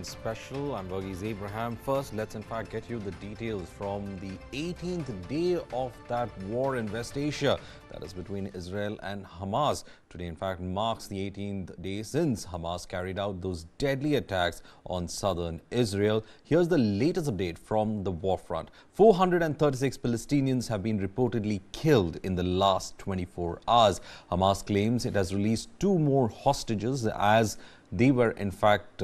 News9 special. I'm Varghese Abraham. First, let's in fact get you the details from the 18th day of that war in West Asia, that is between Israel and Hamas. Today, in fact, marks the 18th day since Hamas carried out those deadly attacks on southern Israel. Here's the latest update from the war front. 436 Palestinians have been reportedly killed in the last 24 hours. Hamas claims it has released 2 more hostages as they were in fact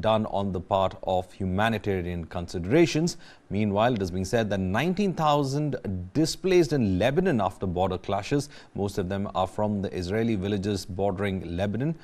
done on the part of humanitarian considerations. Meanwhile, it has been said that 19,000 displaced in Lebanon after border clashes. Most of them are from the Israeli villages bordering Lebanon.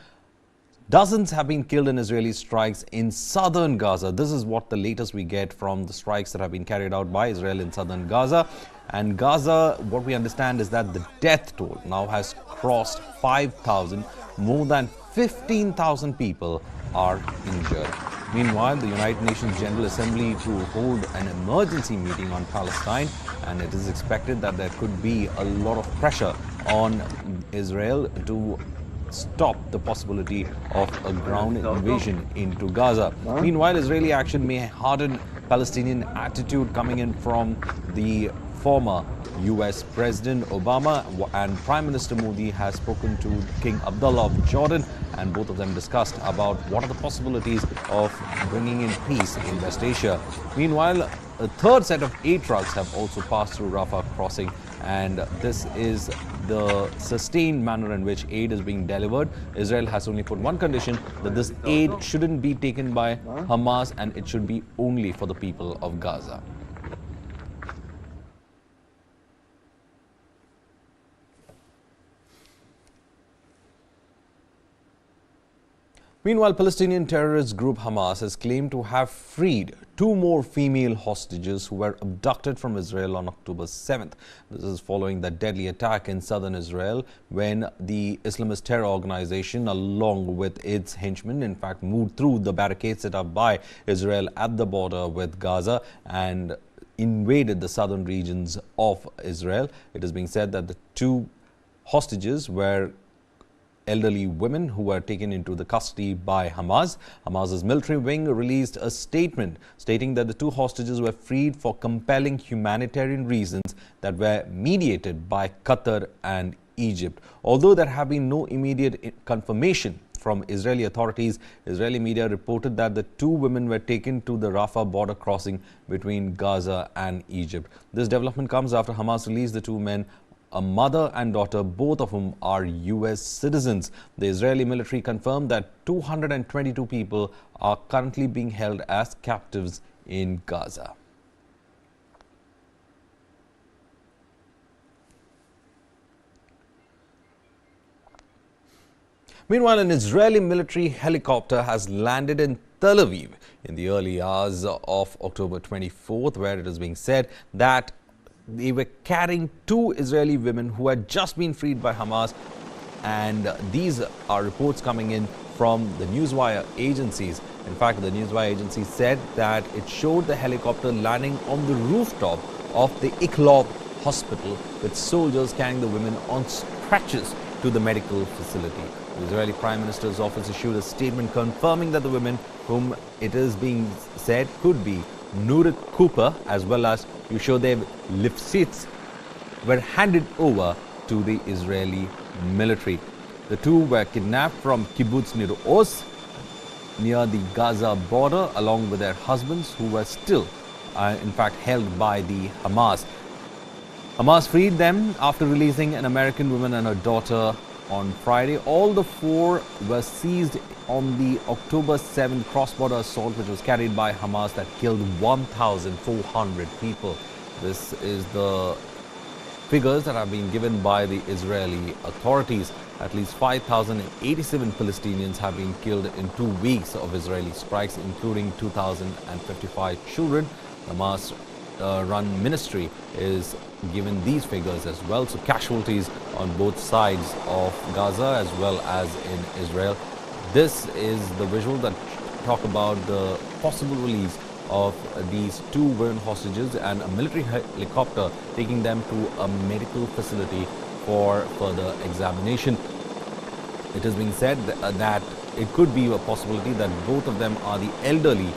Dozens have been killed in Israeli strikes in southern Gaza. This is what the latest we get from the strikes that have been carried out by Israel in southern Gaza. And Gaza, what we understand is that the death toll now has crossed 5,000. More than 15,000 people are injured. Meanwhile, the United Nations General Assembly to hold an emergency meeting on Palestine, and it is expected that there could be a lot of pressure on Israel to stop the possibility of a ground invasion into Gaza. Meanwhile, Israeli action may harden Palestinian attitude coming in from the former US President Obama, and Prime Minister Modi has spoken to King Abdullah of Jordan, and both of them discussed about what are the possibilities of bringing in peace in West Asia. Meanwhile, a third set of aid trucks have also passed through Rafah crossing, and this is the sustained manner in which aid is being delivered. Israel has only put one condition, that this aid shouldn't be taken by Hamas and it should be only for the people of Gaza. Meanwhile, Palestinian terrorist group Hamas has claimed to have freed 2 more female hostages who were abducted from Israel on October 7th. This is following the deadly attack in southern Israel when the Islamist terror organization, along with its henchmen, in fact moved through the barricades set up by Israel at the border with Gaza and invaded the southern regions of Israel. It is being said that the 2 hostages were elderly women who were taken into the custody by Hamas. Hamas's military wing released a statement stating that the 2 hostages were freed for compelling humanitarian reasons that were mediated by Qatar and Egypt. Although there have been no immediate confirmation from Israeli authorities, Israeli media reported that the 2 women were taken to the Rafah border crossing between Gaza and Egypt. This development comes after Hamas released the 2 men, a mother and daughter, both of whom are US citizens. The Israeli military confirmed that 222 people are currently being held as captives in Gaza. Meanwhile, an Israeli military helicopter has landed in Tel Aviv in the early hours of October 24th, where it is being said that they were carrying 2 Israeli women who had just been freed by Hamas, and these are reports coming in from the Newswire agencies. In fact, the Newswire agency said that it showed the helicopter landing on the rooftop of the Iqlab hospital with soldiers carrying the women on stretchers to the medical facility. The Israeli Prime Minister's office issued a statement confirming that the women, whom it is being said could be Nurit Cooper as well as Yoshodev Lifshitz, were handed over to the Israeli military. The 2 were kidnapped from Kibbutz Nir Oz near the Gaza border along with their husbands, who were still in fact held by the Hamas. Hamas freed them after releasing an American woman and her daughter on Friday. All the 4 were seized on the October 7 cross-border assault, which was carried by Hamas that killed 1,400 people. This is the figures that have been given by the Israeli authorities. At least 5,087 Palestinians have been killed in 2 weeks of Israeli strikes, including 2,055 children. Hamas run ministry is given these figures as well. So casualties on both sides of Gaza as well as in Israel. This is the visual that talk about the possible release of these 2 women hostages and a military helicopter taking them to a medical facility for further examination. It has been said that it could be a possibility that both of them are the elderly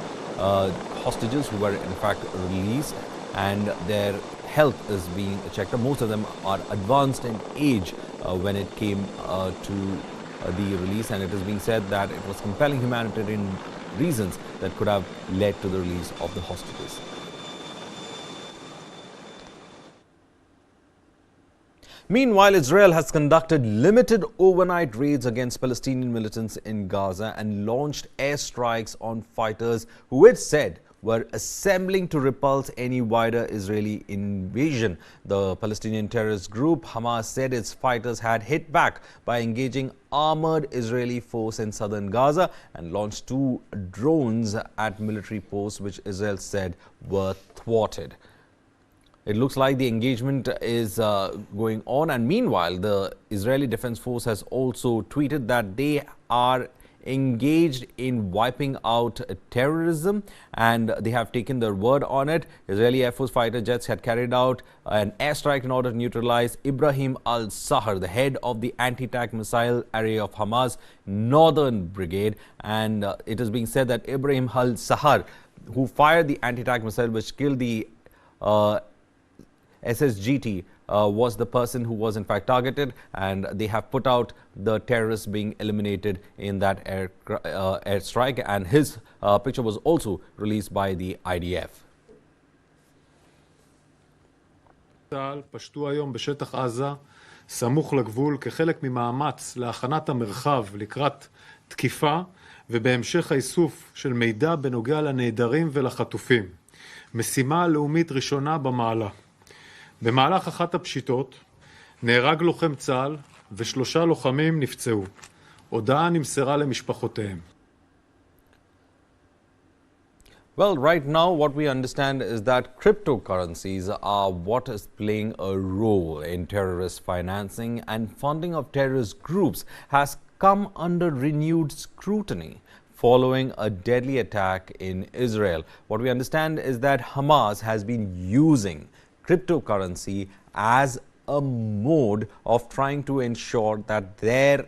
hostages who were in fact released, and their health is being checked. Most of them are advanced in age when it came to the release, and it is being said that it was compelling humanitarian reasons that could have led to the release of the hostages. Meanwhile, Israel has conducted limited overnight raids against Palestinian militants in Gaza and launched airstrikes on fighters who it said were assembling to repulse any wider Israeli invasion. The Palestinian terrorist group Hamas said its fighters had hit back by engaging armored Israeli force in southern Gaza and launched 2 drones at military posts, which Israel said were thwarted. It looks like the engagement is going on, and meanwhile, the Israeli Defense Force has also tweeted that they are engaged in wiping out terrorism, and they have taken their word on it. Israeli Air Force fighter jets had carried out an airstrike in order to neutralize Ibrahim al-Sahar, the head of the anti-tank missile array of Hamas Northern Brigade, and it is being said that Ibrahim al-Sahar, who fired the anti-tank missile which killed the SSGT, was the person who was in fact targeted, and they have put out the terrorists being eliminated in that airstrike, and his picture was also released by the IDF. צה"ל פשטו היום בשטח עזה סמוך לגבול כחלק ממאמץ להכנת המרחב לקראת תקיפה ובהמשך האיסוף של מידע בנוגע לנעדרים ולחטופים. משימה לאומית ראשונה במעלה. במהלך אחת הפשיטות נהרג לוחם צה"ל ו3 לוחמים נפצעו. הודעה נמסרה למשפחותיהם. Well, right now what we understand is that cryptocurrencies are what is playing a role in terrorist financing, and funding of terrorist groups has come under renewed scrutiny following a deadly attack in Israel. What we understand is that Hamas has been using cryptocurrency as a mode of trying to ensure that their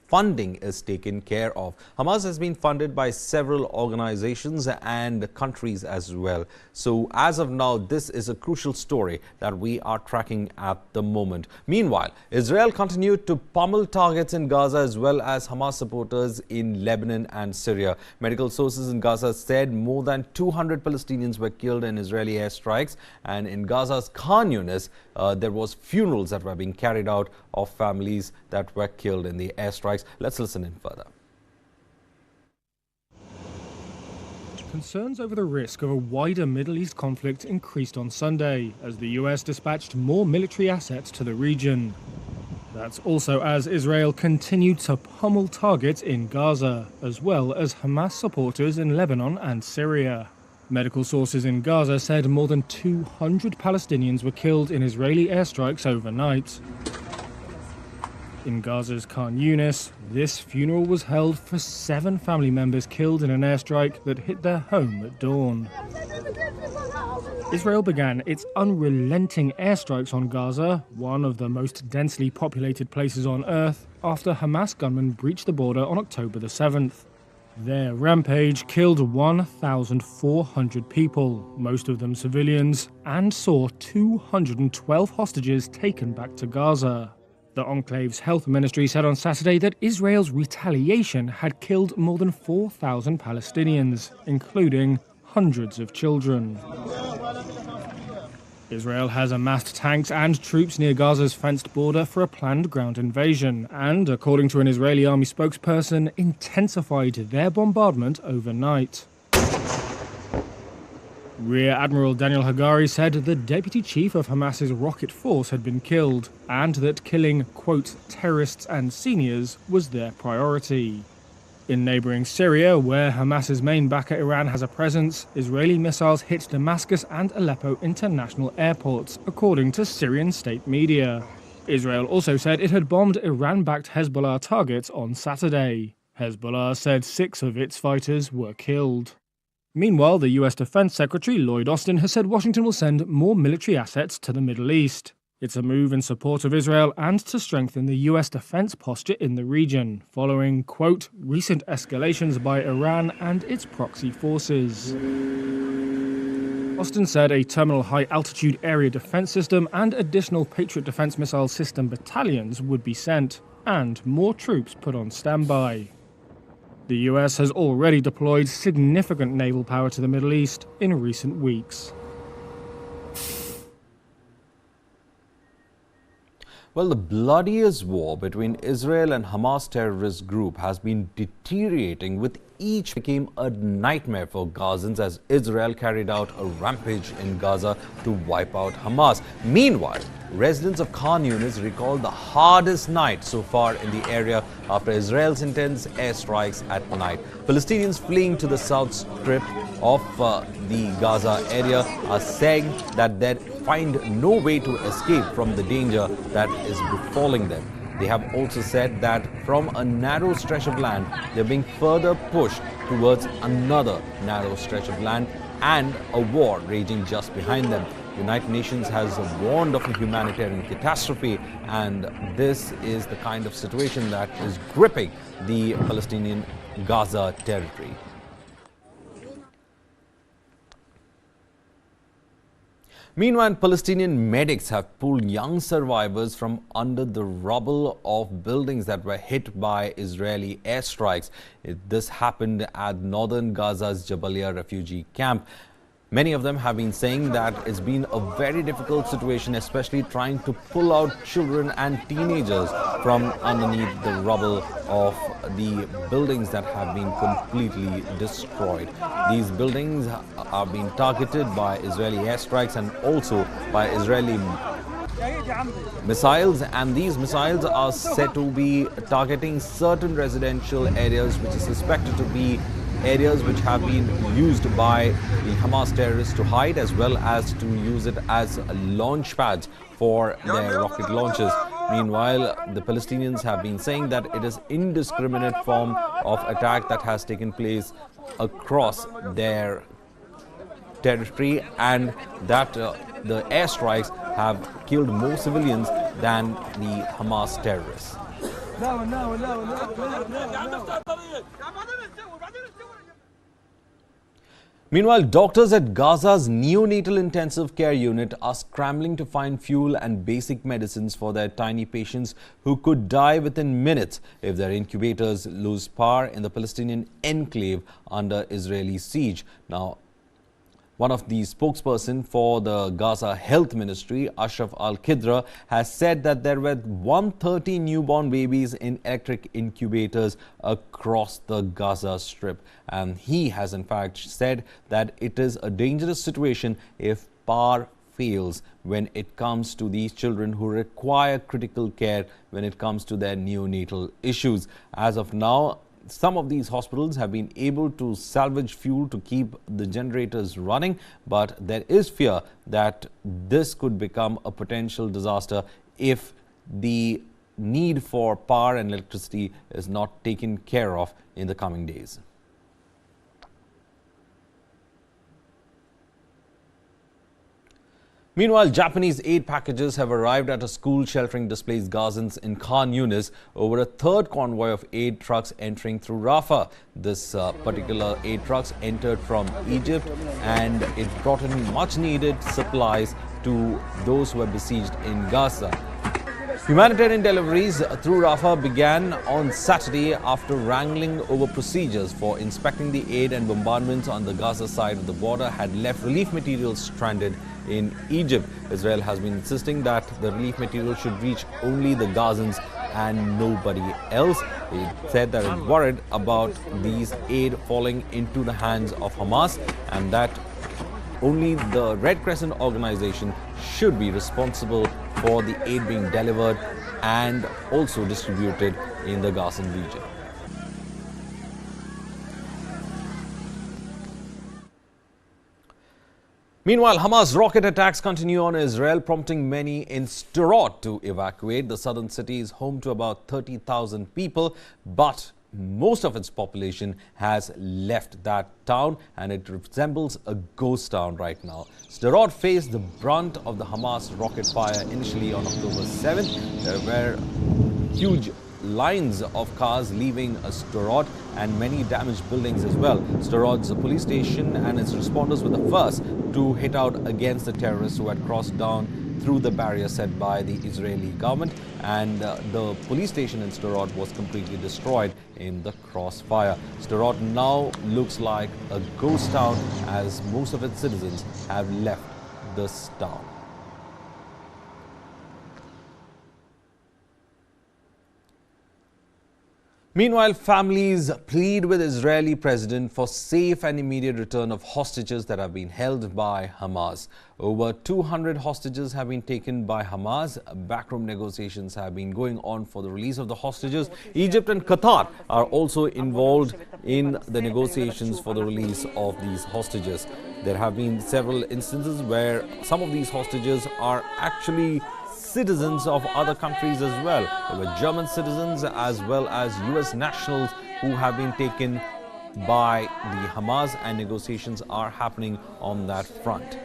funding is taken care of. Hamas has been funded by several organizations and countries as well. So as of now, this is a crucial story that we are tracking at the moment. Meanwhile, Israel continued to pummel targets in Gaza as well as Hamas supporters in Lebanon and Syria. Medical sources in Gaza said more than 200 Palestinians were killed in Israeli airstrikes, and in Gaza's Khan Yunis, there was funerals that were being carried out of families that were killed in the airstrikes. Let's listen in further. Concerns over the risk of a wider Middle East conflict increased on Sunday as the US dispatched more military assets to the region. That's also as Israel continued to pummel targets in Gaza, as well as Hamas supporters in Lebanon and Syria. Medical sources in Gaza said more than 200 Palestinians were killed in Israeli airstrikes overnight. In Gaza's Khan Yunis, this funeral was held for 7 family members killed in an airstrike that hit their home at dawn. Israel began its unrelenting airstrikes on Gaza, one of the most densely populated places on earth, after Hamas gunmen breached the border on October the 7th. Their rampage killed 1,400 people, most of them civilians, and saw 212 hostages taken back to Gaza. The enclave's health ministry said on Saturday that Israel's retaliation had killed more than 4,000 Palestinians, including hundreds of children. Israel has amassed tanks and troops near Gaza's fenced border for a planned ground invasion and, according to an Israeli army spokesperson, intensified their bombardment overnight. Rear Admiral Daniel Hagari said the deputy chief of Hamas's rocket force had been killed and that killing, quote, terrorists and seniors was their priority. In neighbouring Syria, where Hamas's main backer Iran has a presence, Israeli missiles hit Damascus and Aleppo international airports, according to Syrian state media. Israel also said it had bombed Iran-backed Hezbollah targets on Saturday. Hezbollah said 6 of its fighters were killed. Meanwhile, the US Defense Secretary Lloyd Austin has said Washington will send more military assets to the Middle East. It's a move in support of Israel and to strengthen the US defense posture in the region, following, quote, recent escalations by Iran and its proxy forces. Austin said a terminal high-altitude area defense system and additional Patriot defense missile system battalions would be sent, and more troops put on standby. The US has already deployed significant naval power to the Middle East in recent weeks. Well, the bloodiest war between Israel and Hamas terrorist group has been deteriorating, with each became a nightmare for Gazans as Israel carried out a rampage in Gaza to wipe out Hamas. Meanwhile, residents of Khan Yunis recall the hardest night so far in the area after Israel's intense airstrikes at night. Palestinians fleeing to the south strip of the Gaza area are saying that they find no way to escape from the danger that is befalling them. They have also said that from a narrow stretch of land, they're being further pushed towards another narrow stretch of land and a war raging just behind them. The United Nations has warned of a humanitarian catastrophe, and this is the kind of situation that is gripping the Palestinian Gaza territory. Meanwhile, Palestinian medics have pulled young survivors from under the rubble of buildings that were hit by Israeli airstrikes. This happened at northern Gaza's Jabalia refugee camp. Many of them have been saying that it's been a very difficult situation, especially trying to pull out children and teenagers from underneath the rubble of the buildings that have been completely destroyed. These buildings are being targeted by Israeli airstrikes and also by Israeli missiles, and these missiles are said to be targeting certain residential areas which is suspected to be areas which have been used by the Hamas terrorists to hide, as well as to use it as launch pads for their rocket launches. Meanwhile, the Palestinians have been saying that it is indiscriminate form of attack that has taken place across their territory, and that the airstrikes have killed more civilians than the Hamas terrorists. Meanwhile, doctors at Gaza's neonatal intensive care unit are scrambling to find fuel and basic medicines for their tiny patients who could die within minutes if their incubators lose power in the Palestinian enclave under Israeli siege. Now, one of the spokesperson for the Gaza Health Ministry, Ashraf Al-Qidra, has said that there were 130 newborn babies in electric incubators across the Gaza Strip. And he has in fact said that it is a dangerous situation if power fails when it comes to these children who require critical care when it comes to their neonatal issues. As of now, some of these hospitals have been able to salvage fuel to keep the generators running, but there is fear that this could become a potential disaster if the need for power and electricity is not taken care of in the coming days. Meanwhile, Japanese aid packages have arrived at a school sheltering displaced Gazans in Khan Yunis over a third convoy of aid trucks entering through Rafah. This particular aid trucks entered from Egypt, and it brought in much needed supplies to those who were besieged in Gaza. Humanitarian deliveries through Rafah began on Saturday after wrangling over procedures for inspecting the aid, and bombardments on the Gaza side of the border had left relief materials stranded in Egypt. Israel has been insisting that the relief material should reach only the Gazans and nobody else. It said that it worried about these aid falling into the hands of Hamas, and that only the Red Crescent organization should be responsible for the aid being delivered and also distributed in the Gazan region. Meanwhile, Hamas rocket attacks continue on Israel, prompting many in Sderot to evacuate. The southern city is home to about 30,000 people, but most of its population has left that town, and it resembles a ghost town right now. Sderot faced the brunt of the Hamas rocket fire initially on October 7th. There were huge lines of cars leaving Sderot and many damaged buildings as well. Sderot's police station and its responders were the first to hit out against the terrorists who had crossed down through the barrier set by the Israeli government, and the police station in Sderot was completely destroyed in the crossfire. Sderot now looks like a ghost town as most of its citizens have left this town. Meanwhile, families plead with Israeli president for safe and immediate return of hostages that have been held by Hamas. Over 200 hostages have been taken by Hamas. Backroom negotiations have been going on for the release of the hostages. Egypt and Qatar are also involved in the negotiations for the release of these hostages. There have been several instances where some of these hostages are actually citizens of other countries as well. There were German citizens as well as US nationals who have been taken by the Hamas, and negotiations are happening on that front.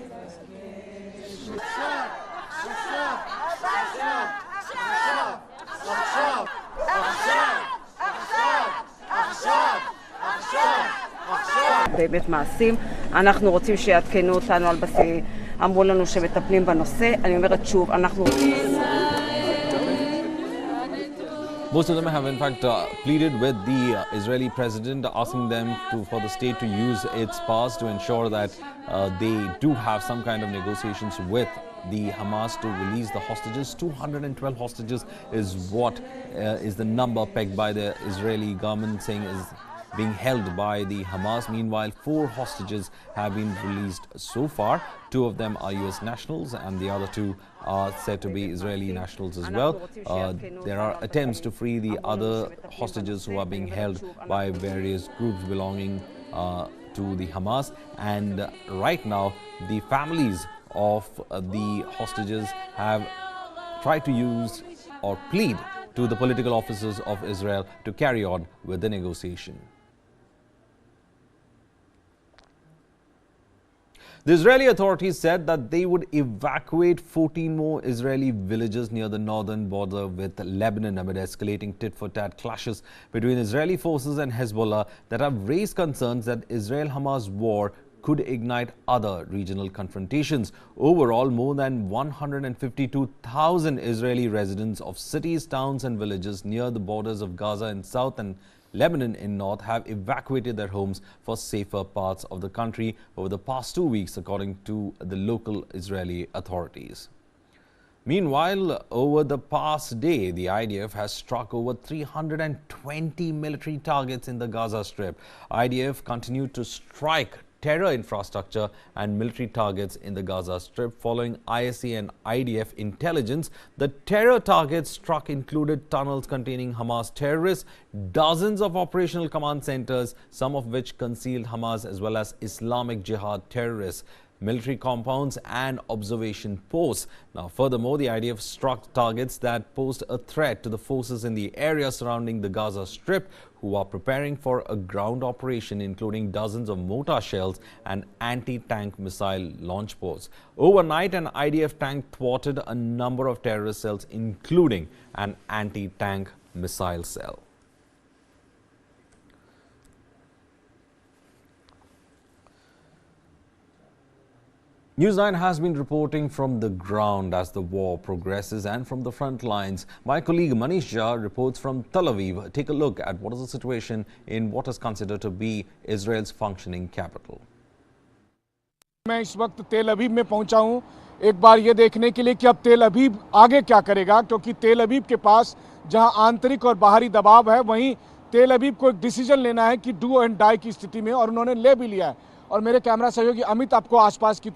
באמת מעשים. אנחנו רוצים שיעדכנו אותנו על בסיס, אמרו לנו שמטפלים בנושא. אני אומרת שוב, אנחנו... Most of them have in fact pleaded with the Israeli president, asking them for the state to use its powers to ensure that they do have some kind of negotiations with the Hamas to release the hostages. 212 hostages is what is the number pegged by the Israeli government, saying is being held by the Hamas. Meanwhile, 4 hostages have been released so far. 2 of them are US nationals and the other 2 are said to be Israeli nationals as well. There are attempts to free the other hostages who are being held by various groups belonging to the Hamas. And right now, the families of the hostages have tried to use or plead to the political officers of Israel to carry on with the negotiation. The Israeli authorities said that they would evacuate 14 more Israeli villages near the northern border with Lebanon amid escalating tit-for-tat clashes between Israeli forces and Hezbollah that have raised concerns that Israel-Hamas war could ignite other regional confrontations. Overall, more than 152,000 Israeli residents of cities, towns and villages near the borders of Gaza in south and Lebanon in north have evacuated their homes for safer parts of the country over the past 2 weeks, according to the local Israeli authorities. Meanwhile, over the past day, the IDF has struck over 320 military targets in the Gaza Strip. IDF continued to strike terror infrastructure and military targets in the Gaza Strip. Following ISA and IDF intelligence, the terror targets struck included tunnels containing Hamas terrorists, dozens of operational command centers, some of which concealed Hamas as well as Islamic Jihad terrorists, military compounds and observation posts. Now, furthermore, the IDF struck targets that posed a threat to the forces in the area surrounding the Gaza Strip, who are preparing for a ground operation, including dozens of mortar shells and anti-tank missile launch posts. Overnight, an IDF tank thwarted a number of terrorist cells, including an anti-tank missile cell. News9 has been reporting from the ground as the war progresses, and from the front lines, my colleague Manish Jha reports from Tel Aviv. Take a look at what is the situation in what is considered to be Israel's functioning capital. मैं इस वक्त तेल अवीव में पहुंचा हूं एक बार ये देखने के लिए कि अब तेल अवीव आगे क्या करेगा, क्योंकि तेल अवीव के पास जहां आंतरिक और बाहरी दबाव है, वहीं तेल अवीव को एक डिसीजन लेना है कि डू एंड डाई की स्थिति में, और उन्होंने ले भी लिया है। और मेरे कैमरा सहयोगी अमित आपको आसपास की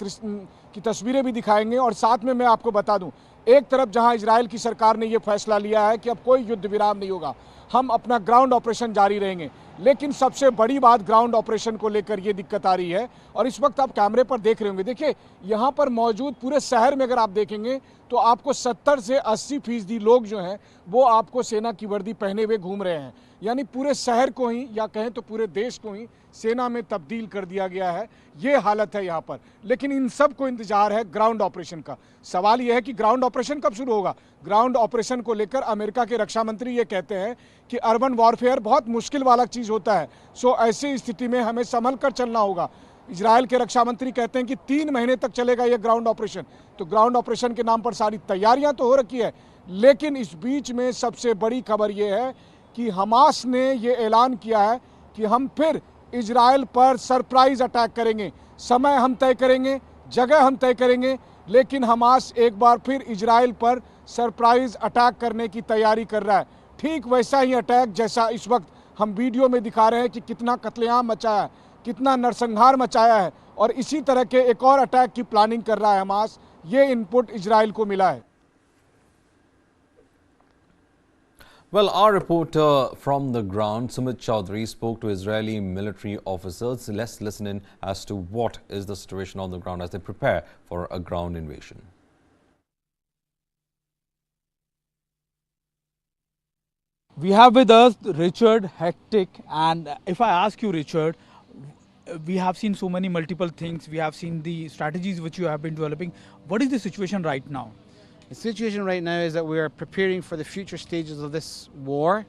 तस्वीरें भी दिखाएंगे। और साथ में मैं आपको बता दूं, एक तरफ जहां इजराइल की सरकार ने ये फैसला लिया है कि अब कोई युद्ध विराम नहीं होगा, हम अपना ग्राउंड ऑपरेशन जारी रहेंगे। लेकिन सबसे बड़ी बात ग्राउंड ऑपरेशन को लेकर ये दिक्कत आ रही है, और इस वक्त आप कैमरे पर देख रहे होंगे, देखिए यहाँ पर मौजूद पूरे शहर में अगर आप देखेंगे तो आपको 70 से 80% लोग जो हैं वो आपको सेना की वर्दी पहने हुए घूम रहे हैं। यानी पूरे शहर को ही, या कहें तो पूरे देश को ही सेना में तब्दील कर दिया गया है, ये हालत है यहाँ पर। लेकिन इन सब को इंतजार है ग्राउंड ऑपरेशन का। सवाल यह है कि ग्राउंड ऑपरेशन कब शुरू होगा। ग्राउंड ऑपरेशन को लेकर अमेरिका के रक्षा मंत्री ये कहते हैं कि अर्बन वॉरफेयर बहुत मुश्किल वाला चीज़ होता है, सो ऐसी स्थिति में हमें संभल कर चलना होगा। इजराइल के रक्षा मंत्री कहते हैं कि 3 महीने तक चलेगा ये ग्राउंड ऑपरेशन। तो ग्राउंड ऑपरेशन के नाम पर सारी तैयारियां तो हो रखी है, लेकिन इस बीच में सबसे बड़ी खबर ये है कि हमास ने ये ऐलान किया है कि हम फिर इजराइल पर सरप्राइज अटैक करेंगे। समय हम तय करेंगे, जगह हम तय करेंगे, लेकिन हमास एक बार फिर इजराइल पर सरप्राइज अटैक करने की तैयारी कर रहा है। ठीक वैसा ही अटैक जैसा इस वक्त हम वीडियो में दिखा रहे हैं कि कितना कत्लेआम मचाया है, कितना नरसंहार मचाया है, और इसी तरह के एक और अटैक की प्लानिंग कर रहा है हमास। ये इनपुट इजराइल को मिला है। Well, our reporter from the ground, Sumit Chaudhary, spoke to Israeli military officers. Let's listen in as to what is the situation on the ground as they prepare for a ground invasion. We have with us Richard Hectic, and if I ask you, Richard, we have seen so many multiple things. We have seen the strategies which you have been developing. What is the situation right now? The situation right now is that we are preparing for the future stages of this war.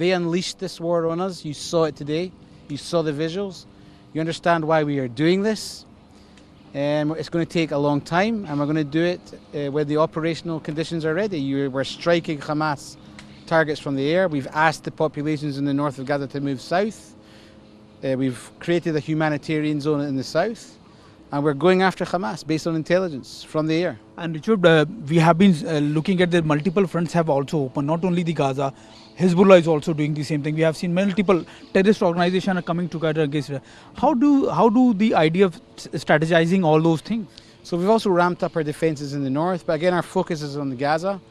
They unleashed this war on us. You saw it today. You saw the visuals. You understand why we are doing this. It's going to take a long time, and we're going to do it when the operational conditions are ready. We're striking Hamas targets from the air. We've asked the populations in the north of Gaza to move south. We've created a humanitarian zone in the south. And we're going after Hamas based on intelligence from the air. And Richard, we have been looking at the multiple fronts have also opened, not only the Gaza. Hezbollah is also doing the same thing. We have seen multiple terrorist organizations are coming together against it. How do the idea of strategizing all those things? So we've also ramped up our defenses in the north, but again our focus is on the Gaza.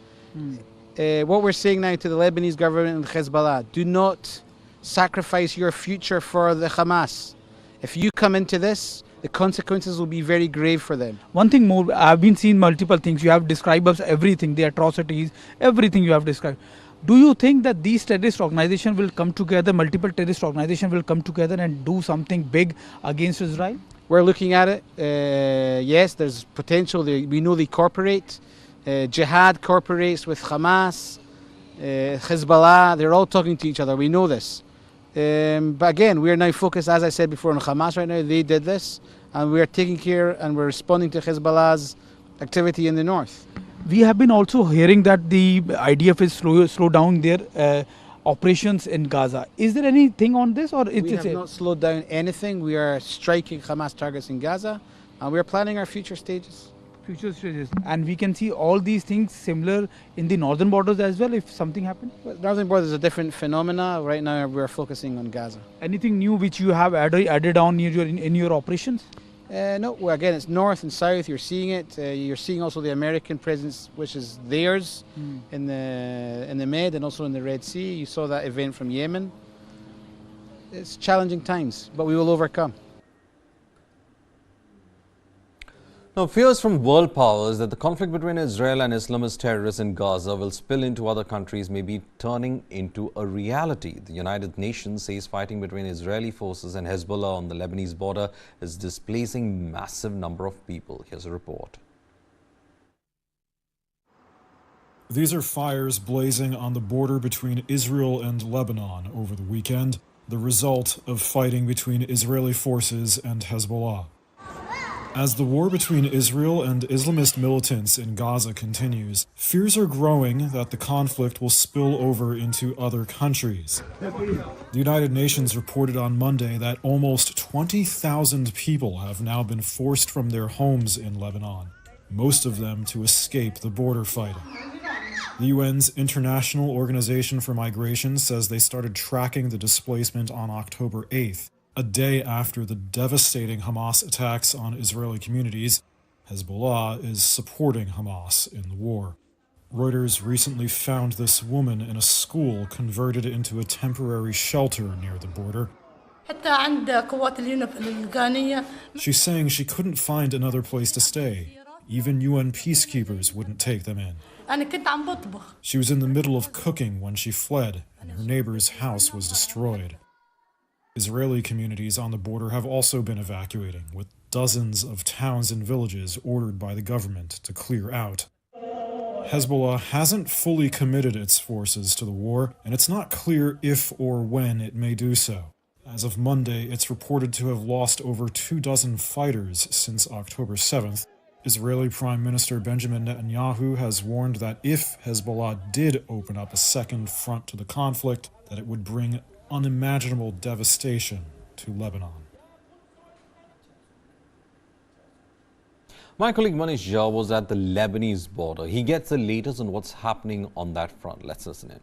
What we're saying now to the Lebanese government and Hezbollah, do not sacrifice your future for the Hamas. If you come into this, the consequences will be very grave for them. One thing more, I've been seeing multiple things. You have described us everything, the atrocities, everything you have described. Do you think that these terrorist organizations will come together, multiple terrorist organizations will come together and do something big against Israel? We're looking at it. Yes, there's potential. We know they cooperate. Jihad cooperates with Hamas, Hezbollah. They're all talking to each other. We know this. But again, we are now focused, as I said before, on Hamas right now. They did this, and we are taking care and we're responding to Hezbollah's activity in the north. We have been also hearing that the IDF is slow down their operations in Gaza. Is there anything on this, or we have not slowed down anything? We are striking Hamas targets in Gaza, and we are planning our future stages. And we can see all these things similar in the northern borders as well if something happens? Well, northern borders is a different phenomena. Right now we're focusing on Gaza. Anything new which you have added on in your operations? No, well, again, it's north and south. You're seeing it. You're seeing also the American presence, which is theirs in the Med and also in the Red Sea. You saw that event from Yemen. It's challenging times, but we will overcome. Now, fears from world powers that the conflict between Israel and Islamist terrorists in Gaza will spill into other countries may be turning into a reality. The United Nations says fighting between Israeli forces and Hezbollah on the Lebanese border is displacing massive number of people. Here's a report. These are fires blazing on the border between Israel and Lebanon over the weekend, the result of fighting between Israeli forces and Hezbollah. As the war between Israel and Islamist militants in Gaza continues, fears are growing that the conflict will spill over into other countries. The United Nations reported on Monday that almost 20,000 people have now been forced from their homes in Lebanon, most of them to escape the border fighting. The UN's International Organization for Migration says they started tracking the displacement on October 8th. A day after the devastating Hamas attacks on Israeli communities. Hezbollah is supporting Hamas in the war. Reuters recently found this woman in a school converted into a temporary shelter near the border. She's saying she couldn't find another place to stay. Even UN peacekeepers wouldn't take them in. She was in the middle of cooking when she fled, and her neighbor's house was destroyed. Israeli communities on the border have also been evacuating, with dozens of towns and villages ordered by the government to clear out. Hezbollah hasn't fully committed its forces to the war, and it's not clear if or when it may do so. As of Monday, it's reported to have lost over 24 fighters since October 7th. Israeli Prime Minister Benjamin Netanyahu has warned that if Hezbollah did open up a second front to the conflict, that it would bring unimaginable devastation to Lebanon. My colleague Manish Jha was at the Lebanese border. He gets the latest on what's happening on that front. Let's listen in.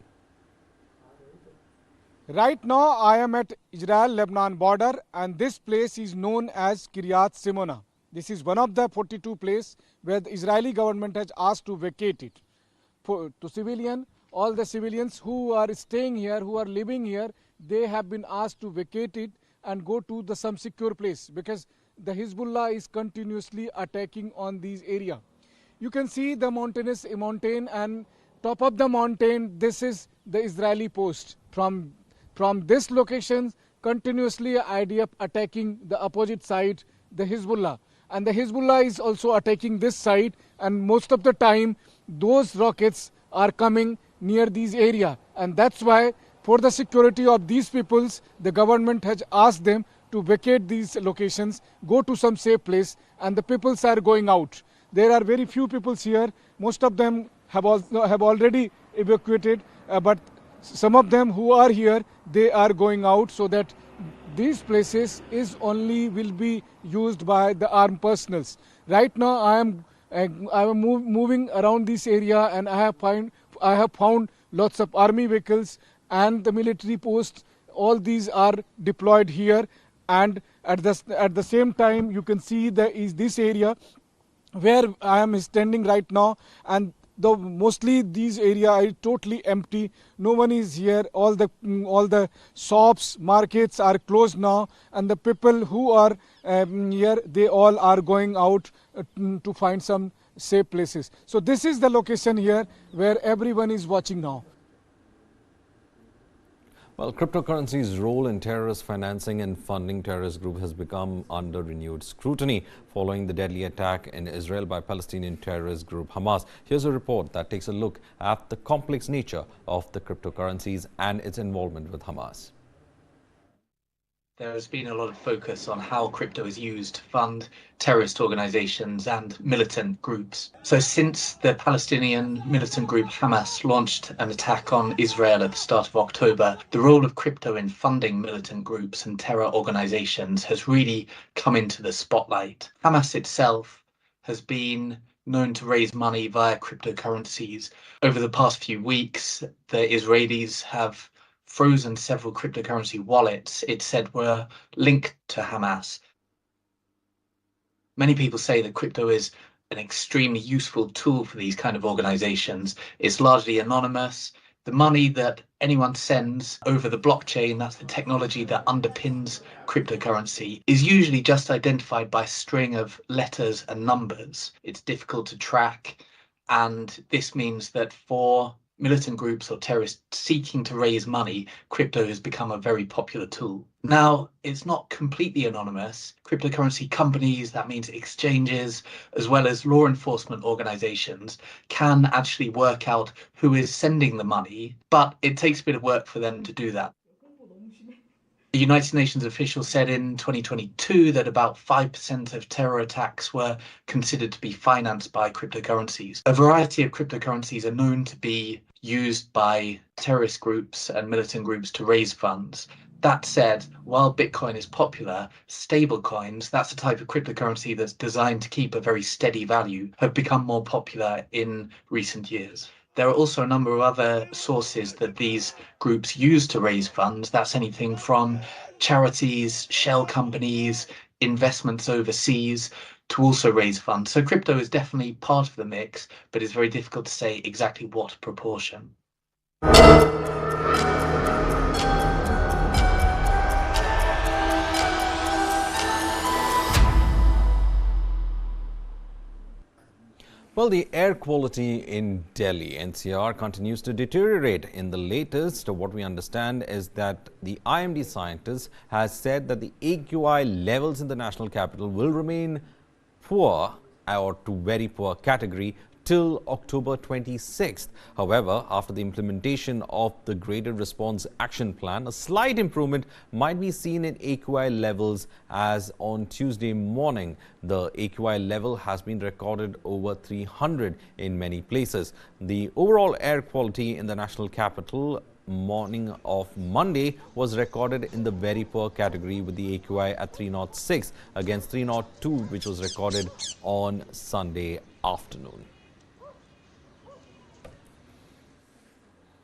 Right now, I am at Israel-Lebanon border, and this place is known as Kiryat Simona. This is one of the 42 places where the Israeli government has asked to vacate it. To all the civilians who are staying here, who are living here, they have been asked to vacate it and go to some secure place because the Hezbollah is continuously attacking on these area. You can see the mountain, and top of the mountain, this is the Israeli post. From this location, continuously IDF attacking the opposite side, the Hezbollah. And the Hezbollah is also attacking this side, and most of the time, those rockets are coming near these area. And that's why, for the security of these peoples, the government has asked them to vacate these locations, go to some safe place, and the peoples are going out. There are very few peoples here. Most of them have already evacuated, but some of them who are here, they are going out, so that these places will be used by the armed personals. Right now, I am moving around this area, and I have found lots of army vehicles and the military posts. All these are deployed here, and at the same time, you can see this area where I am standing right now, and mostly these area are totally empty. No one is here. All the shops, markets are closed now, and the people who are here, they all are going out to find some safe places. So this is the location here where everyone is watching now. Well, cryptocurrency's role in terrorist financing and funding terrorist groups has become under renewed scrutiny following the deadly attack in Israel by Palestinian terrorist group Hamas. Here's a report that takes a look at the complex nature of the cryptocurrencies and its involvement with Hamas. There has been a lot of focus on how crypto is used to fund terrorist organizations and militant groups. So since the Palestinian militant group Hamas launched an attack on Israel at the start of October, the role of crypto in funding militant groups and terror organizations has really come into the spotlight. Hamas itself has been known to raise money via cryptocurrencies. Over the past few weeks, the Israelis have frozen several cryptocurrency wallets it said were linked to Hamas. Many people say that crypto is an extremely useful tool for these kind of organizations. It's largely anonymous. The money that anyone sends over the blockchain, that's the technology that underpins cryptocurrency, is usually just identified by a string of letters and numbers. It's difficult to track, and this means that for militant groups or terrorists seeking to raise money, crypto has become a very popular tool. Now, it's not completely anonymous. Cryptocurrency companies, that means exchanges, as well as law enforcement organizations, can actually work out who is sending the money, but it takes a bit of work for them to do that. The United Nations officials said in 2022 that about 5% of terror attacks were considered to be financed by cryptocurrencies. A variety of cryptocurrencies are known to be used by terrorist groups and militant groups to raise funds. That said, while Bitcoin is popular, stablecoins, that's a type of cryptocurrency that's designed to keep a very steady value, have become more popular in recent years. There are also a number of other sources that these groups use to raise funds. That's anything from charities, shell companies, investments overseas to also raise funds. So crypto is definitely part of the mix, but it's very difficult to say exactly what proportion. Well, the air quality in Delhi-NCR continues to deteriorate. In the latest, what we understand is that the IMD scientist has said that the AQI levels in the national capital will remain poor or to very poor category till October 26th. However, after the implementation of the Graded Response Action Plan, a slight improvement might be seen in AQI levels, as on Tuesday morning, the AQI level has been recorded over 300 in many places. The overall air quality in the national capital morning of Monday was recorded in the very poor category, with the AQI at 306 against 302, which was recorded on Sunday afternoon.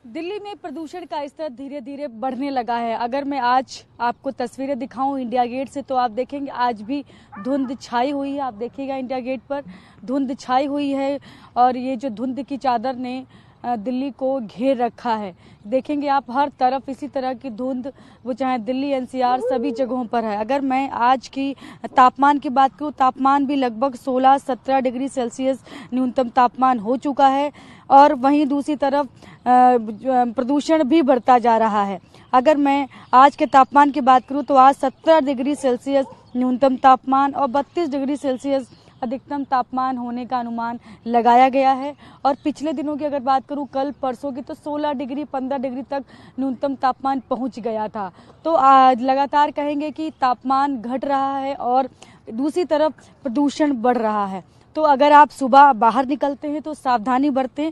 Delhi में प्रदूषण का स्तर धीरे धीरे बढ़ने लगा है। अगर मैं आज आपको तस्वीरें दिखाऊं इंडिया गेट से, तो आप देखेंगे आज भी धुंध छाई हुई है। आप देखिएगा इंडिया गेट पर धुंध छाई हुई है और ये जो धुंध की चादर ने दिल्ली को घेर रखा है। देखेंगे आप हर तरफ इसी तरह की धुंध, वो चाहे दिल्ली एनसीआर सभी जगहों पर है। अगर मैं आज की तापमान की बात करूँ, तापमान भी लगभग 16-17 डिग्री सेल्सियस न्यूनतम तापमान हो चुका है और वहीं दूसरी तरफ प्रदूषण भी बढ़ता जा रहा है। अगर मैं आज के तापमान की बात करूं तो आज 17 डिग्री सेल्सियस न्यूनतम तापमान और 32 डिग्री सेल्सियस अधिकतम तापमान होने का अनुमान लगाया गया है। और पिछले दिनों की अगर बात करूं, कल परसों की, तो 16 डिग्री 15 डिग्री तक न्यूनतम तापमान पहुंच गया था। तो आज लगातार कहेंगे कि तापमान घट रहा है और दूसरी तरफ प्रदूषण बढ़ रहा है। तो अगर आप सुबह बाहर निकलते हैं तो सावधानी बरतें।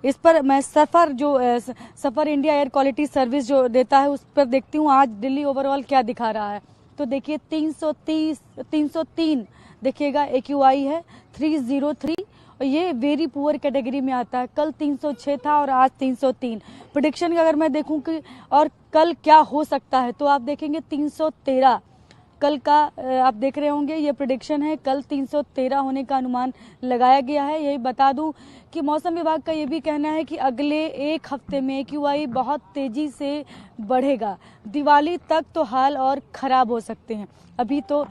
इस पर मैं सफर इंडिया एयर क्वालिटी सर्विस जो देता है उस पर देखती हूँ आज दिल्ली ओवरऑल क्या दिखा रहा है। तो देखिए 303 देखिएगा AQI है, 303, और ये वेरी पुअर कैटेगरी में आता है। कल 306 था और आज 303। प्रेडिक्शन का अगर मैं देखूं कि और कल क्या हो सकता है, तो आप देखेंगे 313 कल का आप देख रहे होंगे, ये प्रेडिक्शन है। कल 313 होने का अनुमान लगाया गया है। यही बता दूं कि मौसम विभाग का ये भी कहना है कि अगले एक हफ्ते में AQI बहुत तेजी से बढ़ेगा। दिवाली तक तो हाल और ख़राब हो सकते हैं। अभी तो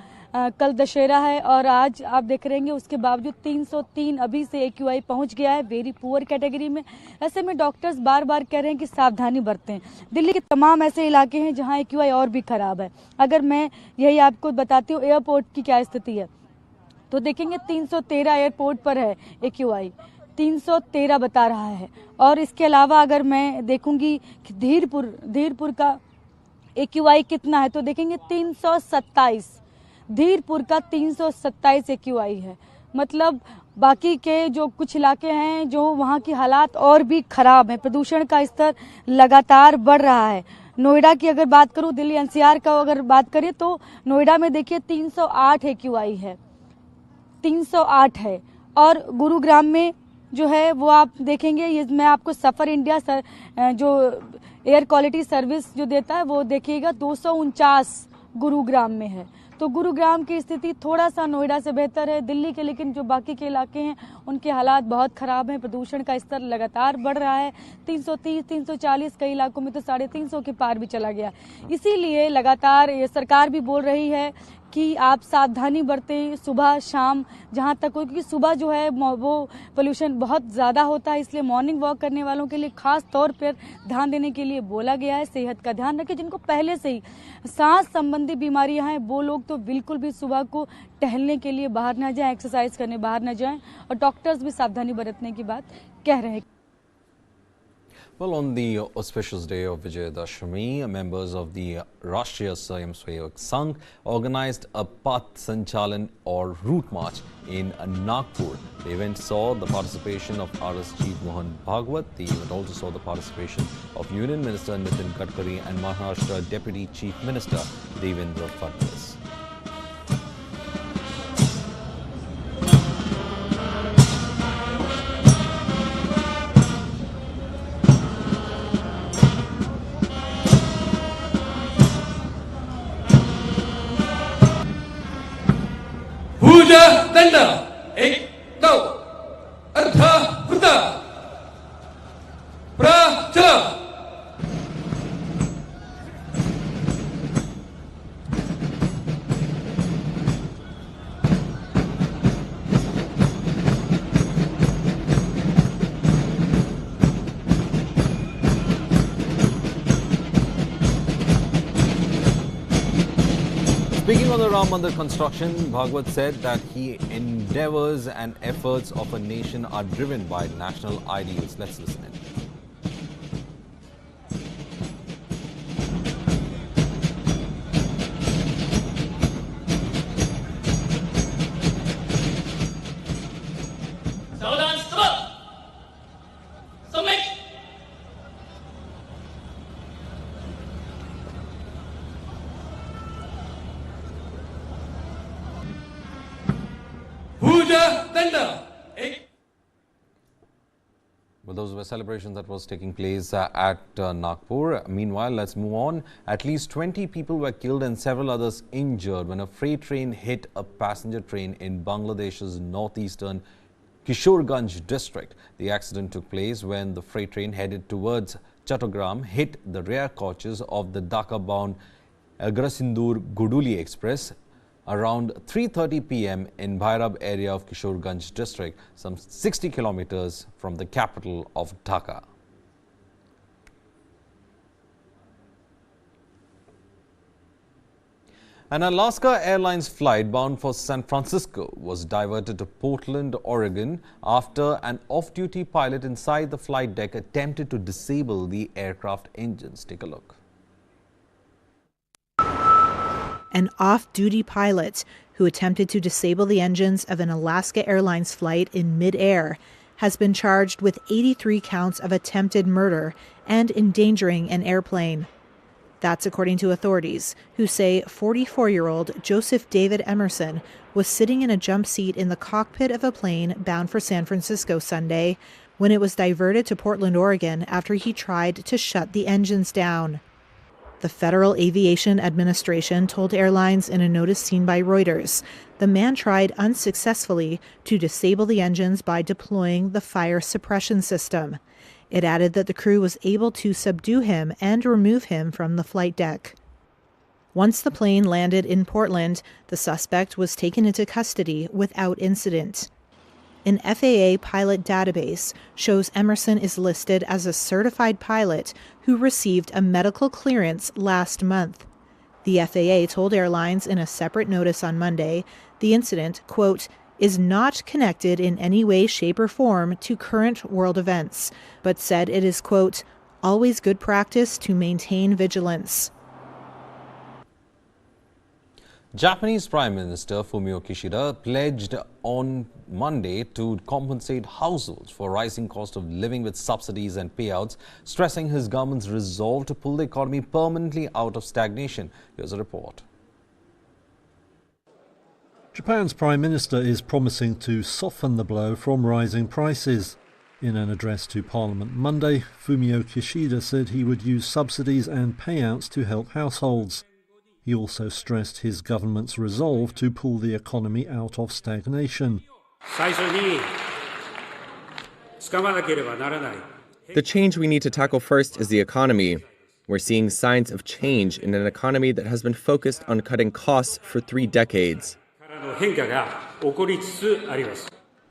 कल दशहरा है और आज आप देख रहे हैं उसके बावजूद 303 अभी से AQI पहुंच गया है वेरी पुअर कैटेगरी में। ऐसे में डॉक्टर्स बार बार कह रहे हैं कि सावधानी बरतें। दिल्ली के तमाम ऐसे इलाके हैं जहां AQI और भी खराब है। अगर मैं यही आपको बताती हूँ एयरपोर्ट की क्या स्थिति है, तो देखेंगे 313 एयरपोर्ट पर है AQI, 313 बता रहा है। और इसके अलावा अगर मैं देखूंगी कि धीरपुर का AQI कितना है, तो देखेंगे 327, धीरपुर का 327 AQI है। मतलब बाकी के जो कुछ इलाके हैं जो वहाँ की हालात और भी खराब हैं। प्रदूषण का स्तर लगातार बढ़ रहा है। नोएडा की अगर बात करूँ, दिल्ली NCR का अगर बात करें तो नोएडा में देखिए 308 AQI है, 308 है। और गुरुग्राम में जो है वो आप देखेंगे, ये मैं आपको सफर इंडिया जो एयर क्वालिटी सर्विस जो देता है वो देखिएगा 249 गुरुग्राम में है। तो गुरुग्राम की स्थिति थोड़ा सा नोएडा से बेहतर है दिल्ली के, लेकिन जो बाकी के इलाके हैं उनके हालात बहुत खराब हैं। प्रदूषण का स्तर लगातार बढ़ रहा है। 330, 340, कई इलाकों में तो 350 के पार भी चला गया। इसीलिए लगातार ये सरकार भी बोल रही है कि आप सावधानी बरतें सुबह शाम जहां तक हो, क्योंकि सुबह जो है वो पोल्यूशन बहुत ज़्यादा होता है। इसलिए मॉर्निंग वॉक करने वालों के लिए खास तौर पर ध्यान देने के लिए बोला गया है। सेहत का ध्यान रखें। जिनको पहले से ही सांस संबंधी बीमारियां हैं वो लोग तो बिल्कुल भी सुबह को टहलने के लिए बाहर ना जाएं, एक्सरसाइज करने बाहर ना जाएं। और डॉक्टर्स भी सावधानी बरतने की बात कह रहे हैं। Well, on the auspicious day of Vijayadashami, members of the Rashtriya Swayamsevak Sangh organized a Path Sanchalan or route march in Nagpur. The event saw the participation of RS Chief Mohan Bhagwat. The event also saw the participation of Union Minister Nitin Gadkari and Maharashtra Deputy Chief Minister Devendra Fadnavis. पूजा दंड एक दो अर्थ वृत प्रचल. Speaking on the Ram Mandir construction, Bhagwat said that he endeavors and efforts of a nation are driven by national ideals. Let's listen in. Well, those were celebrations that was taking place at Nagpur. Meanwhile, let's move on. At least 20 people were killed and several others injured when a freight train hit a passenger train in Bangladesh's northeastern Kishoreganj district. The accident took place when the freight train headed towards Chattogram hit the rear coaches of the Dhaka-bound Agrasindur-Guduli Express around 3:30 p.m. in Bhairab area of Kishoreganj district, some 60 kilometers from the capital of Dhaka. An Alaska Airlines flight bound for San Francisco was diverted to Portland, Oregon after an off-duty pilot inside the flight deck attempted to disable the aircraft engines. Take a look. An off-duty pilot who attempted to disable the engines of an Alaska Airlines flight in mid-air has been charged with 83 counts of attempted murder and endangering an airplane. That's according to authorities, who say 44-year-old Joseph David Emerson was sitting in a jump seat in the cockpit of a plane bound for San Francisco Sunday when it was diverted to Portland, Oregon after he tried to shut the engines down. The Federal Aviation Administration told airlines in a notice seen by Reuters the man tried unsuccessfully to disable the engines by deploying the fire suppression system. It added that the crew was able to subdue him and remove him from the flight deck. Once the plane landed in Portland, the suspect was taken into custody without incident. An FAA pilot database shows Emerson is listed as a certified pilot who received a medical clearance last month. The FAA told airlines in a separate notice on Monday the incident, quote, is not connected in any way, shape, or form to current world events, but said it is, quote, always good practice to maintain vigilance. Japanese Prime Minister Fumio Kishida pledged on Monday to compensate households for rising cost of living with subsidies and payouts, stressing his government's resolve to pull the economy permanently out of stagnation. Here's a report. Japan's Prime Minister is promising to soften the blow from rising prices. In an address to Parliament Monday, Fumio Kishida said he would use subsidies and payouts to help households. He also stressed his government's resolve to pull the economy out of stagnation. The change we need to tackle first is the economy. We're seeing signs of change in an economy that has been focused on cutting costs for 3 decades.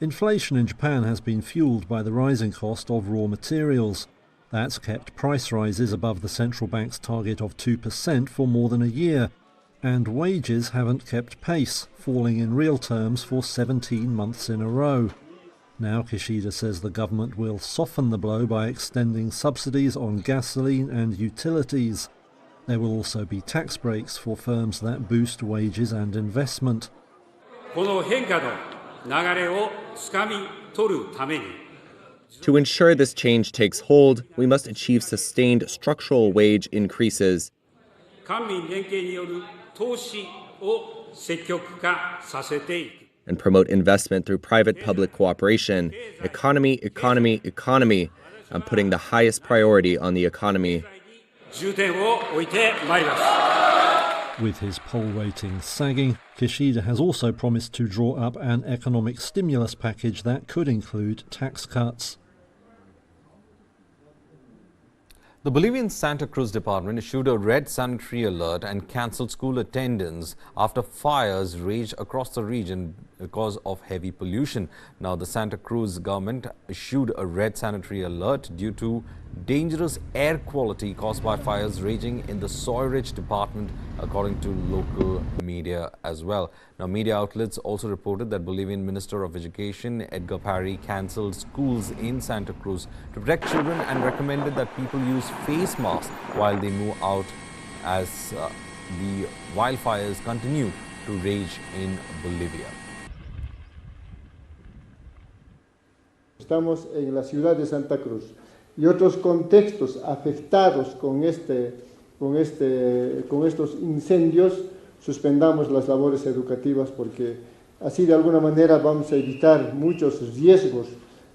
Inflation in Japan has been fueled by the rising cost of raw materials. That's kept price rises above the central bank's target of 2% for more than a year. And wages haven't kept pace, falling in real terms for 17 months in a row. Now Kishida says the government will soften the blow by extending subsidies on gasoline and utilities. There will also be tax breaks for firms that boost wages and investment. To ensure this change takes hold, we must achieve sustained structural wage increases. And promote investment through private-public cooperation. Economy, economy, economy. I'm putting the highest priority on the economy. With his poll ratings sagging, Kishida has also promised to draw up an economic stimulus package that could include tax cuts. The Bolivian Santa Cruz Department issued a red sanitary alert and cancelled school attendance after fires raged across the region because of heavy pollution. Now, the Santa Cruz government issued a red sanitary alert due to dangerous air quality caused by fires raging in the soil-rich department, according to local media as well. Now, media outlets also reported that Bolivian Minister of Education Edgar Parry cancelled schools in Santa Cruz to protect children and recommended that people use face masks while they move out as the wildfires continue to rage in Bolivia. Estamos en la ciudad de Santa Cruz y otros contextos afectados con estos incendios, suspendamos las labores educativas porque así de alguna manera vamos a evitar muchos riesgos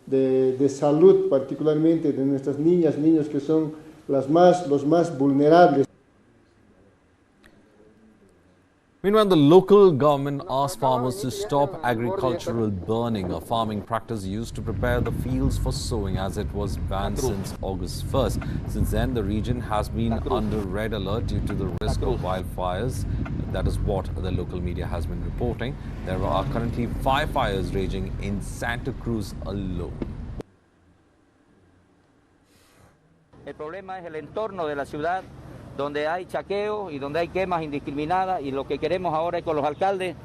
de salud, particularmente de nuestras niñas, niños que son los más vulnerables. Meanwhile, the local government asked farmers to stop agricultural burning, a farming practice used to prepare the fields for sowing, as it was banned since August 1st. Since then, the region has been under red alert due to the risk of wildfires. That is what the local media has been reporting. There are currently 5 fires raging in Santa Cruz alone. El problema es el entorno de la ciudad, donde hay chaqueo y donde hay quemas indiscriminadas, y lo que queremos ahora es con los alcaldes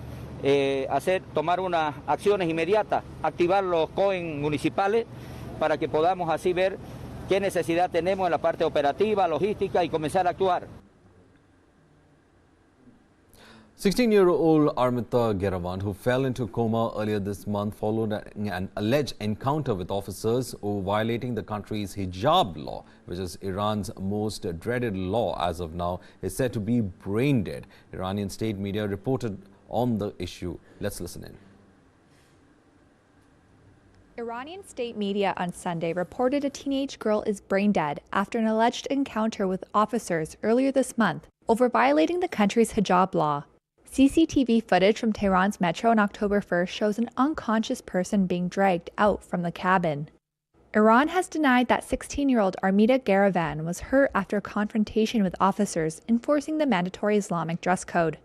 tomar unas acciones inmediatas, activar los COEN municipales para que podamos así ver qué necesidad tenemos en la parte operativa, logística y comenzar a actuar. 16-year-old Armita Geravan, who fell into a coma earlier this month following an alleged encounter with officers over violating the country's hijab law, which is Iran's most dreaded law as of now, is said to be brain dead. Iranian state media reported on the issue. Let's listen in. Iranian state media on Sunday reported a teenage girl is brain dead after an alleged encounter with officers earlier this month over violating the country's hijab law. CCTV footage from Tehran's metro on October 1st shows an unconscious person being dragged out from the cabin. Iran has denied that 16-year-old Armita Geravan was hurt after a confrontation with officers enforcing the mandatory Islamic dress code.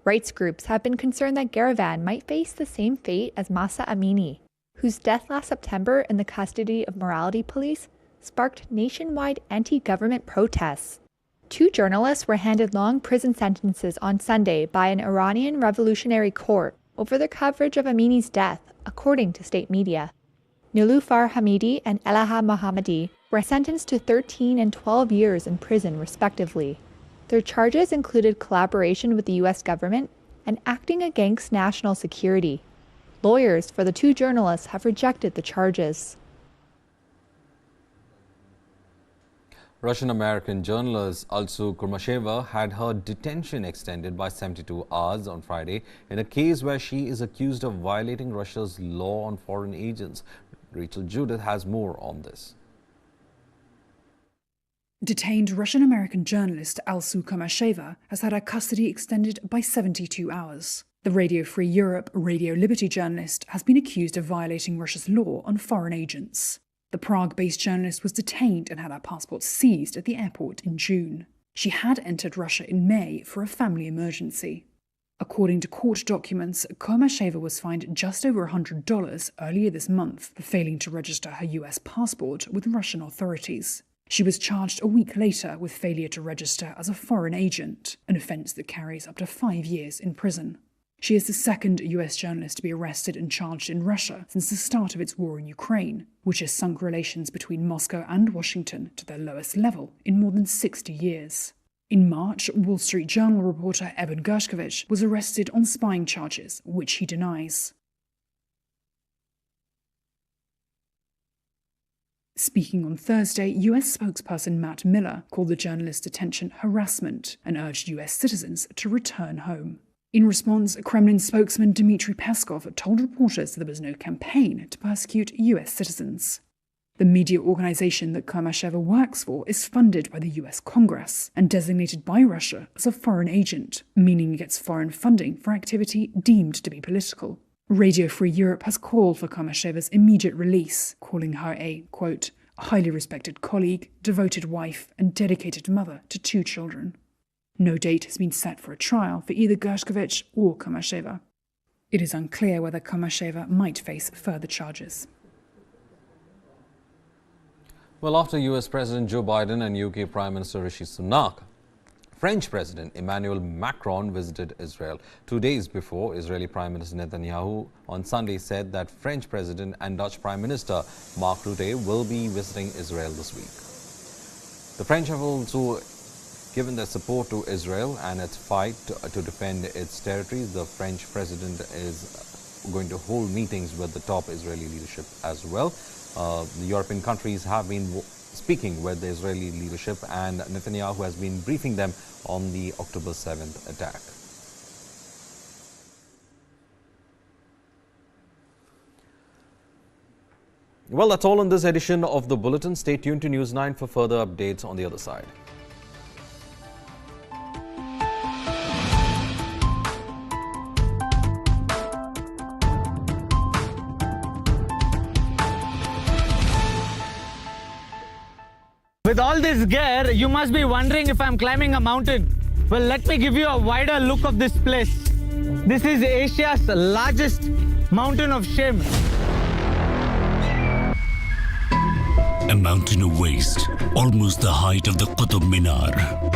Rights groups have been concerned that Geravan might face the same fate as Mahsa Amini, whose death last September in the custody of morality police sparked nationwide anti-government protests. 2 journalists were handed long prison sentences on Sunday by an Iranian revolutionary court over their coverage of Amini's death, according to state media. Nilufar Hamidi and Elaha Mohammadi were sentenced to 13 and 12 years in prison, respectively. Their charges included collaboration with the U.S. government and acting against national security. Lawyers for the 2 journalists have rejected the charges. Russian-American journalist Alsu Kurmasheva had her detention extended by 72 hours on Friday in a case where she is accused of violating Russia's law on foreign agents. Rachel Judith has more on this. Detained Russian-American journalist Alsu Kurmasheva has had her custody extended by 72 hours. The Radio Free Europe, Radio Liberty journalist has been accused of violating Russia's law on foreign agents. The Prague-based journalist was detained and had her passport seized at the airport in June. She had entered Russia in May for a family emergency. According to court documents, Kurmasheva was fined just over $100 earlier this month for failing to register her US passport with Russian authorities. She was charged a week later with failure to register as a foreign agent, an offence that carries up to 5 years in prison. She is the second US journalist to be arrested and charged in Russia since the start of its war in Ukraine, which has sunk relations between Moscow and Washington to their lowest level in more than 60 years. In March, Wall Street Journal reporter Evan Gershkovich was arrested on spying charges, which he denies. Speaking on Thursday, US spokesperson Matt Miller called the journalist's detention harassment and urged US citizens to return home. In response, Kremlin spokesman Dmitry Peskov told reporters there was no campaign to persecute US citizens. The media organization that Kamasheva works for is funded by the US Congress and designated by Russia as a foreign agent, meaning it gets foreign funding for activity deemed to be political. Radio Free Europe has called for Kamasheva's immediate release, calling her a, quote, highly respected colleague, devoted wife, and dedicated mother to 2 children. No date has been set for a trial for either Gershkovich or Kamasheva. It is unclear whether Kamasheva might face further charges. Well, after US President Joe Biden and UK Prime Minister Rishi Sunak, French President Emmanuel Macron visited Israel. 2 days before, Israeli Prime Minister Netanyahu on Sunday said that French President and Dutch Prime Minister Mark Rutte will be visiting Israel this week. The French have also given their support to Israel and its fight to defend its territories. The French President is going to hold meetings with the top Israeli leadership as well. The European countries have been speaking with the Israeli leadership, and Netanyahu has been briefing them on the October 7th attack. Well, that's all in this edition of the Bulletin. Stay tuned to News 9 for further updates on the other side. With all this gear, you must be wondering if I'm climbing a mountain. Well, let me give you a wider look of this place. This is Asia's largest mountain of shame. A mountain of waste, almost the height of the Qutub Minar.